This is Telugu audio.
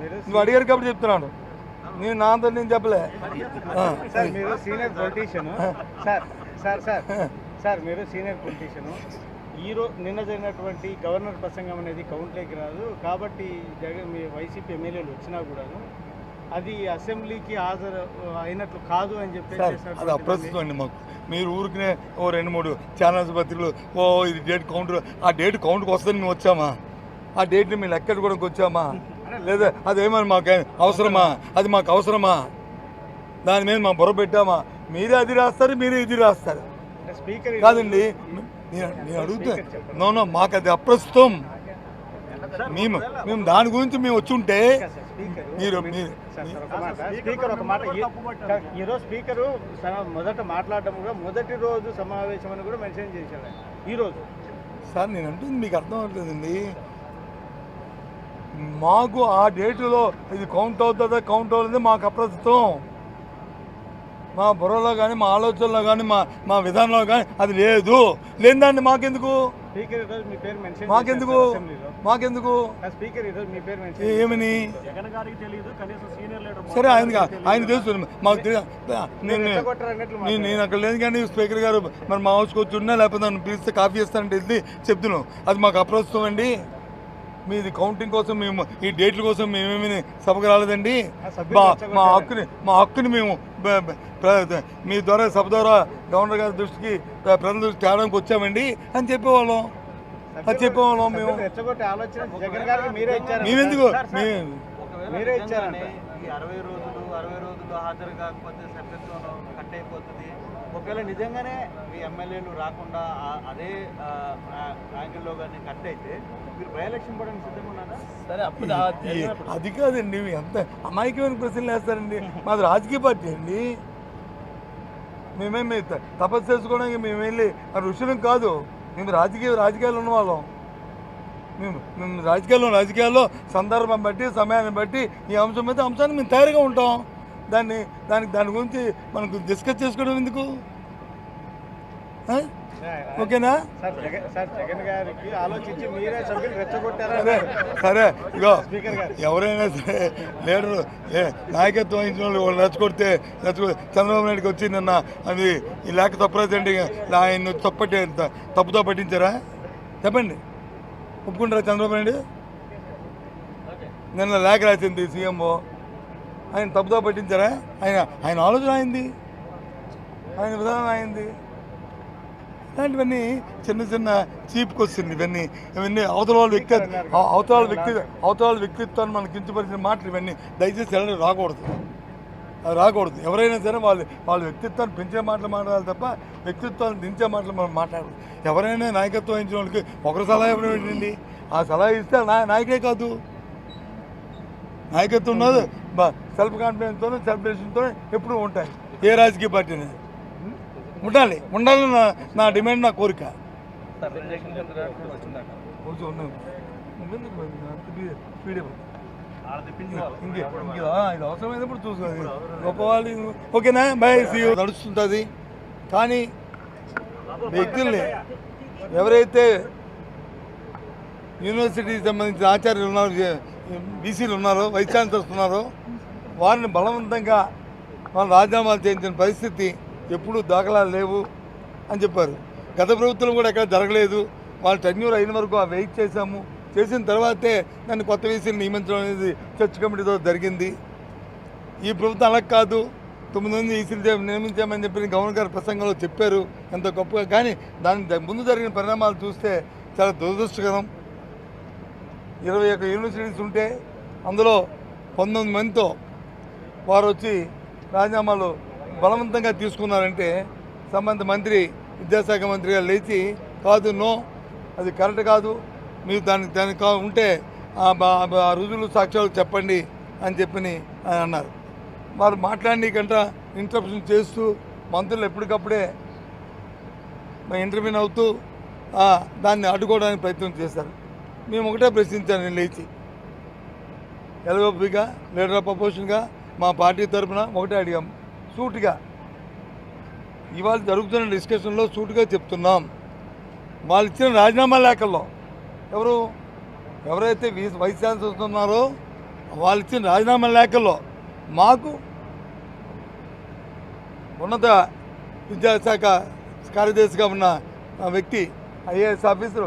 నువ్వు అడిగారు కాబట్టి చెప్తున్నాను. నేను నా అంతా నేను చెప్పలే. సార్ మీరు సీనియర్ పొలిటీషియన్. సార్ మీరు సీనియర్ పొలిటీషియన్. నిన్న జరిగినటువంటి గవర్నర్ ప్రసంగం అనేది కౌంట్లోకి రాదు కాబట్టి మీ వైసీపీ ఎమ్మెల్యేలు వచ్చినా కూడాను అది అసెంబ్లీకి హాజరు అయినట్లు కాదు అని చెప్పేసి అది అప్రస్తుతం అండి. మాకు మీరు ఊరికినే ఓ 2-3 ఛానల్స్ పత్రికలు ఇది డేట్ కౌంటర్, ఆ డేట్ కౌంట్కి వస్తుందని మేము వచ్చామా? ఆ డేట్ని మేము లెక్క కూడా వచ్చామా? లేదా అదేమని మాకు అవసరమా? అది మాకు అవసరమా? దాని మీద మా బుర్ర పెట్టామా? మీరే అది రాస్తారు, మీరే ఇది రాస్తారు. కాదండి, నేను అడుగుతున్నా. మాకు అది అప్రస్తుతం. మేము దాని గురించి మేము వచ్చి ఉంటే స్పీకర్ ఒక మాట ఈరోజు స్పీకరు మొదట మాట్లాడడం కూడా మొదటి రోజు సమావేశం అని కూడా మెన్షన్ చేశాడు ఈరోజు. సార్ నేను అంటుంది మీకు అర్థం అవట్లేదండి. మాకు ఆ డేటులో ఇది కౌంట్ అవుతుందా కౌంట్ అవుతుంది మాకు అప్రస్తుతం. మా బుర్రలో కానీ మా ఆలోచనలో కానీ మా విధానంలో కానీ అది లేదు. లేని దాన్ని మాకెందుకు? ఏమని సరే ఆయన తెలుసు మాకు. నేను అక్కడ లేదు కానీ స్పీకర్ గారు మరి మా హౌస్కి వచ్చి ఉన్నా లేకపోతే నన్ను పిలిస్తే కాఫీ ఇస్తానంటే వెళ్ళి చెప్తున్నాం. అది మాకు అప్రస్తుతం అండి. మీది కౌంటింగ్ కోసం మేము ఈ డేట్ల కోసం మేమేమి సభకు రాలేదండి. మా హక్కుని మేము మీ ద్వారా సభ ద్వారా గవర్నర్ గారి దృష్టికి ప్రజల దృష్టి తేడానికి వచ్చామండి అని చెప్పేవాళ్ళం. అది చెప్పేవాళ్ళం మేము. మేమెందుకు మీరే ఇచ్చారండి. 60 రోజులు హాజరు కాకపోతే సభ్యత్వం కట్ అయిపోతుంది. ఒకవేళ నిజంగానే మీ ఎమ్మెల్యేలు రాకుండా అదే యాంగిల్లో కానీ కట్ అయితే మీరు బై ఎలక్షన్ పడడానికి సిద్ధంగా ఉన్నారా? సరే అది కాదండి, ఎంత అమాయకమైన ప్రశ్నలు వేస్తారండి. మాది రాజకీయ పార్టీ అండి. మేమేమి తపస్సు చేసుకోవడానికి మేము వెళ్ళి ఋషులం కాదు. మేము రాజకీయాలు ఉన్నవాళ్ళం. మేము రాజకీయాల్లో సందర్భం బట్టి సమయాన్ని బట్టి ఈ అంశాన్ని మేము తయారుగా ఉంటాం. దాని గురించి మనకు డిస్కస్ చేసుకోవడం ఎందుకు? ఓకేనా? సరే ఇగో ఎవరైనా సరే లీడరు నాయకత్వం వహించిన వాళ్ళు రెచ్చగొడితే చంద్రబాబు నాయుడుకి వచ్చి నిన్న అది ఈ లేఖ తప్పరాదండి ఆయన తప్పుతో పట్టించారా? చెప్పండి, ఒప్పుకుంటారా? చంద్రబాబు నాయుడు నిన్న లేఖ రాసింది సీఎంఓ, ఆయన తప్పుతో పట్టించారా? ఆయన ఆలోచన అయింది, ఆయన విధానం అయింది. ఇలాంటివన్నీ చిన్న చీప్ క్వశ్చన్. ఇవన్నీ అవతల వాళ్ళ వ్యక్తిత్వాన్ని మనకు కించపరిచిన మాటలు ఇవన్నీ దయచేసి ఎలా రాకూడదు. ఎవరైనా సరే వాళ్ళ వ్యక్తిత్వాన్ని పెంచే మాటలు మాట్లాడాలి తప్ప వ్యక్తిత్వాన్ని దించే మాటలు మనం మాట్లాడదు. ఎవరైనా నాయకత్వం వహించిన వాళ్ళకి ఒకరు సలహా ఇవ్వడం ఏంటండి? ఆ సలహా ఇస్తే నాయకే కాదు, నాయకత్వం ఉన్నది సెల్ఫ్ కాన్ఫిడెన్స్తోనే సెలబ్రేషన్తోనే ఎప్పుడూ ఉంటాయి. ఏ రాజకీయ పార్టీని ఉండాలని నా డిమాండ్, నా కోరిక. ఇది అవసరమైనప్పుడు చూసుకోవాలి. గొప్పవాళ్ళు ఓకేనా? Bye, see you. నడుస్తుంటుంది. కానీ వ్యక్తుల్ని ఎవరైతే యూనివర్సిటీకి సంబంధించిన ఆచార్యులు ఉన్నారు, బీసీలు ఉన్నారో, వైస్ ఛాన్సలర్స్ ఉన్నారో వారిని బలవంతంగా వాళ్ళు రాజీనామాలు చేయించిన పరిస్థితి ఎప్పుడూ దాఖలాలు లేవు అని చెప్పారు. గత ప్రభుత్వం కూడా ఎక్కడ జరగలేదు. వాళ్ళు టెన్యూర్ అయిన వరకు వెయిట్ చేశాము. చేసిన తర్వాతే దాన్ని కొత్త వీసీని నియమించడం అనేది చర్చ్ కమిటీతో జరిగింది. ఈ ప్రభుత్వం అలా కాదు, 9 మంది ఈసీలు నియమించామని చెప్పి గవర్నర్ గారు ప్రసంగంలో చెప్పారు ఎంత గొప్పగా. కానీ దాని ముందు జరిగిన పరిణామాలు చూస్తే చాలా దురదృష్టకరం. 21 యూనివర్సిటీస్ ఉంటే అందులో 19 మందితో వారు వచ్చి రాజీనామాలు బలవంతంగా తీసుకున్నారంటే సంబంధిత మంత్రి, విద్యాశాఖ మంత్రిగా లేచి కాదు, నో, అది కరెక్ట్ కాదు, మీరు దానికి ఉంటే ఆ రుజువులు సాక్ష్యాలు చెప్పండి అని చెప్పి ఆయన అన్నారు. వారు మాట్లాడికంట ఇంటరప్షన్ చేస్తూ మంత్రులు ఎప్పటికప్పుడే ఇంటర్వ్యూన్ అవుతూ దాన్ని అడ్డుకోవడానికి ప్రయత్నం చేశారు. మేము ఒకటే ప్రశ్నించాను, నేను లేచి ఎల్ఓపిగా లీడర్ ఆఫ్ అపోజిషన్గా మా పార్టీ తరఫున ఒకటే అడిగాం సూటిగా. ఇవాళ జరుగుతున్న డిస్కషన్లో సూటిగా చెప్తున్నాం, వాళ్ళు ఇచ్చిన రాజీనామా లేఖల్లో ఎవరైతే వైస్ ఛాన్సలర్స్ ఉన్నారో వాళ్ళు ఇచ్చిన రాజీనామా లేఖల్లో మాకు ఉన్నత విద్యాశాఖ కార్యదర్శిగా ఉన్న వ్యక్తి ఐఏఎస్ ఆఫీసర్